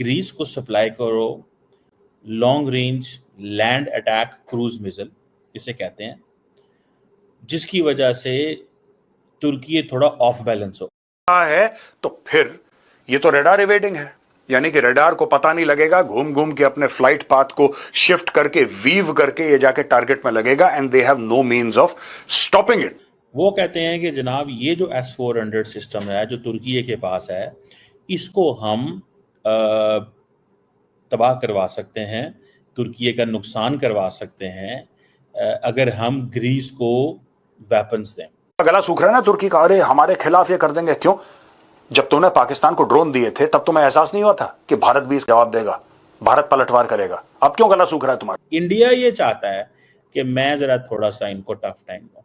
Greece को supply करो long range land attack cruise missile, इसे कहते हैं, जिसकी वजह से तुर्की थोड़ा ऑफ बैलेंस हो है। तो फिर ये तो रडार इवेडिंग है, यानी कि रडार को पता नहीं लगेगा, घूम घूम के अपने फ्लाइट पाथ को शिफ्ट करके वीव करके ये जाके टारगेट में लगेगा, and they have no means of stopping it. वो कहते हैं कि जनाब ये जो S-400 सिस्टम है जो तुर्की के पास है, इसको हम तबाह करवा सकते हैं, तुर्की का नुकसान करवा सकते हैं अगर हम ग्रीस को वेपन्स दें। गला सूख रहा है ना तुर्की का, अरे हमारे खिलाफ ये कर देंगे। क्यों? जब तुमने पाकिस्तान को ड्रोन दिए थे तब तुम्हें एहसास नहीं हुआ था कि भारत भी इस जवाब देगा, भारत पलटवार करेगा? अब क्यों गला सूख रहा है तुम्हारा? इंडिया ये चाहता है कि मैं जरा थोड़ा सा इनको टफ टाइम दूं।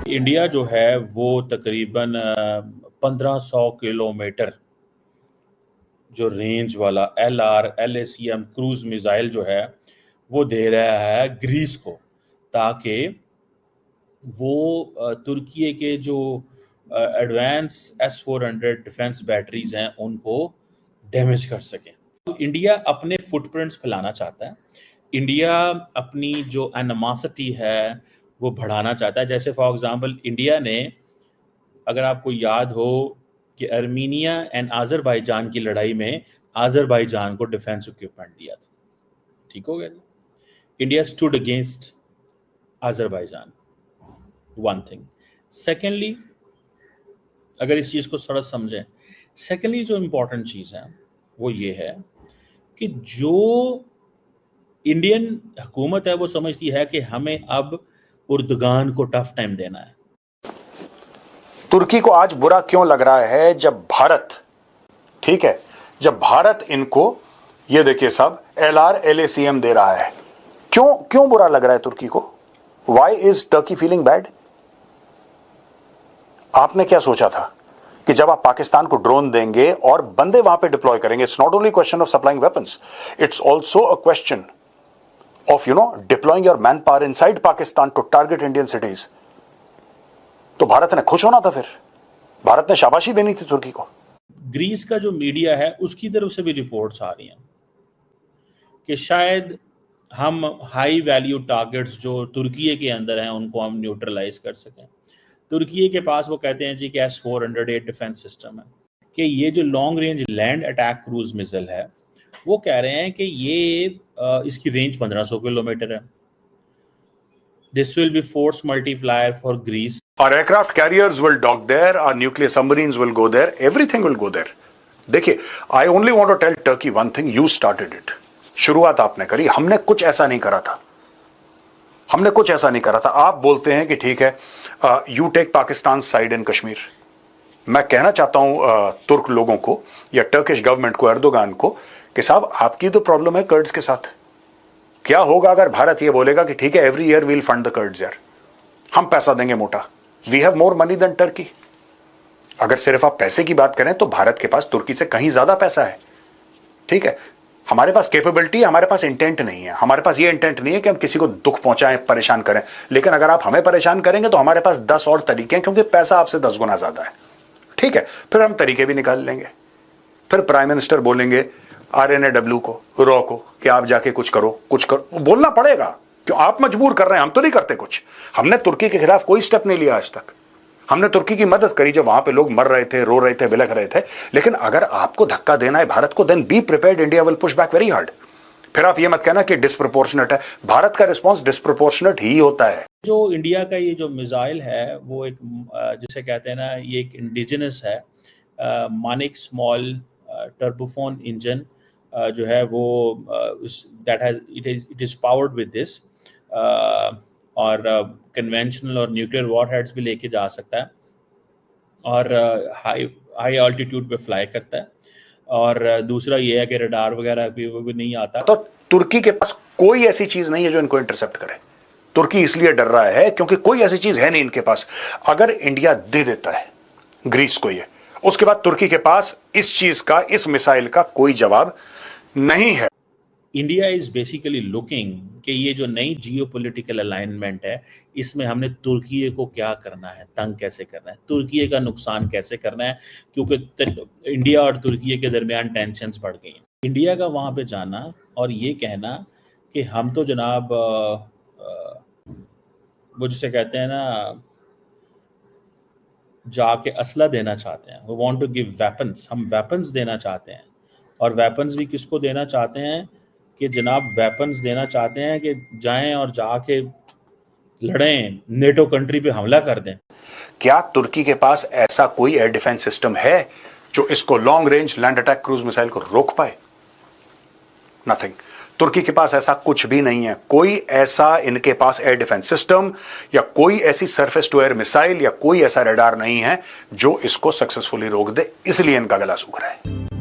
इंडिया जो है वो तकरीबन 1500 किलोमीटर जो रेंज वाला LRACM क्रूज मिसाइल जो है वो दे रहा है ग्रीस को, ताकि वो तुर्की के जो एडवांस S-400 डिफेंस बैटरीज हैं उनको डैमेज कर सकें। तो इंडिया अपने फुटप्रिंट्स फैलाना चाहता है, इंडिया अपनी जो एनिमोसिटी है वो बढ़ाना चाहता है। जैसे फॉर एग्जांपल इंडिया ने, अगर आपको याद हो कि आर्मीनिया एंड आज़रबाईजान की लड़ाई में आज़रबाईजान को डिफेंस इक्विपमेंट दिया था, ठीक हो गया। India stood against Azerbaijan, one thing. Secondly, अगर इस चीज़ को थोड़ा समझें, सेकेंडली जो इम्पोर्टेंट चीज़ है वो ये है कि जो इंडियन हुकूमत है वो समझती है कि हमें अब उर्दुगान को टफ टाइम देना है। तुर्की को आज बुरा क्यों लग रहा है जब भारत, ठीक है, जब भारत इनको ये देखिए सब LRACM दे रहा है? क्यों बुरा लग रहा है तुर्की को? Why is Turkey feeling bad? आपने क्या सोचा था कि जब आप पाकिस्तान को ड्रोन देंगे और बंदे वहां पे डिप्लॉय करेंगे, it's not only question of supplying weapons, it's also a question of deploying your manpower inside Pakistan to target Indian cities. तो भारत ने खुश होना था, फिर भारत ने शाबाशी देनी थी तुर्की को। ग्रीस का जो मीडिया है उसकी तरफ से भी रिपोर्ट्स आ रही हैं कि शायद हम हाई वैल्यू टारगेट्स जो तुर्की के अंदर हैं उनको हम न्यूट्रलाइज कर सकें। तुर्की के पास वो कहते हैं जी कि S-400 डिफेंस सिस्टम है, कि ये जो long range land attack cruise missile है वो कह रहे हैं कि ये इसकी रेंज 1500 किलोमीटर है। This will be force multiplier for Greece. Our aircraft carriers will dock there, our nuclear submarines will go there, everything will go there. देखिए, I only want to tell Turkey one thing, you started it. शुरुआत आपने करी, हमने कुछ ऐसा नहीं करा था, हमने कुछ ऐसा नहीं करा था। आप बोलते हैं कि ठीक है, you take Pakistan's side in Kashmir. मैं कहना चाहता हूं तुर्क लोगों को या टर्किश गवर्नमेंट को, एर्दोगान को, कि साहब आपकी तो प्रॉब्लम है कर्ड्स के साथ। क्या होगा अगर भारत ये बोलेगा कि ठीक है every year we'll fund the Kurds, यार हम पैसा देंगे मोटा, we have more money than Turkey. अगर सिर्फ आप पैसे की बात करें तो भारत के पास तुर्की से कहीं ज्यादा पैसा है, ठीक है। हमारे पास कैपेबिलिटी, हमारे पास इंटेंट नहीं है, हमारे पास ये इंटेंट नहीं है कि हम किसी को दुख पहुंचाएं, परेशान करें। लेकिन अगर आप हमें परेशान करेंगे तो हमारे पास 10 और तरीके हैं, क्योंकि पैसा आपसे 10 गुना ज्यादा है, ठीक है। फिर हम तरीके भी निकाल लेंगे। फिर प्राइम मिनिस्टर बोलेंगे RNAW को, रॉ को, कि आप जाके कुछ करो, कुछ करो, बोलना पड़ेगा। क्यों? आप मजबूर कर रहे हैं, हम तो नहीं करते कुछ। हमने तुर्की के खिलाफ कोई स्टेप नहीं लिया आज तक। हमने तुर्की की मदद करी जब वहां पे लोग मर रहे थे, रो रहे थे, बिलख रहे थे। लेकिन अगर आपको धक्का देना है भारत को, then be prepared, India will push back very hard. फिर आप ये मत कहना कि डिस्प्रोपोर्शनेट है, भारत का रिस्पॉन्स डिस्प्रोपोर्शनेट ही होता है। जो इंडिया का ये जो मिसाइल है वो एक जिसे कहते हैं ना, ये एक इंडिजिनस है, मानिक स्मॉल टर्बोफोन इंजन जो है वो that has it is powered with this, और कन्वेंशनल और न्यूक्लियर वॉरहेड्स भी लेके जा सकता है, और हाई ऑल्टीट्यूड पे फ्लाई करता है। और दूसरा ये है कि रडार वगैरह भी वो भी नहीं आता। तो तुर्की के पास कोई ऐसी चीज नहीं है जो इनको इंटरसेप्ट करे। तुर्की इसलिए डर रहा है क्योंकि कोई ऐसी चीज है नहीं इनके पास। अगर इंडिया दे देता है ग्रीस को ये, उसके बाद तुर्की के पास इस चीज का, इस मिसाइल का कोई जवाब नहीं है। इंडिया इज बेसिकली लुकिंग कि ये जो नई जियोपॉलिटिकल अलाइनमेंट है, इसमें हमने तुर्की को क्या करना है, तंग कैसे करना है, तुर्की का नुकसान कैसे करना है, क्योंकि इंडिया और तुर्की के दरमियान टेंशन्स बढ़ गई हैं। इंडिया का वहाँ पे जाना और ये कहना कि हम तो जनाब वो जिसे कहते हैं ना, जाके असला देना चाहते हैं, वो वांट टू गिव वेपन्स, हम वेपन्स देना चाहते हैं। और वेपन्स भी किसको देना चाहते हैं कि जनाब वेपन्स देना चाहते हैं कि जाएं और जाके लड़ें, नेटो कंट्री पे हमला कर दें। क्या तुर्की के पास ऐसा कोई एयर डिफेंस सिस्टम है जो इसको long range land attack cruise missile को रोक पाए? नथिंग। तुर्की के पास ऐसा कुछ भी नहीं है। कोई ऐसा इनके पास एयर डिफेंस सिस्टम या कोई ऐसी सरफेस टू एयर मिसाइल या कोई ऐसा रडार नहीं है जो इसको सक्सेसफुली रोक दे, इसलिए इनका गला सूख रहा है।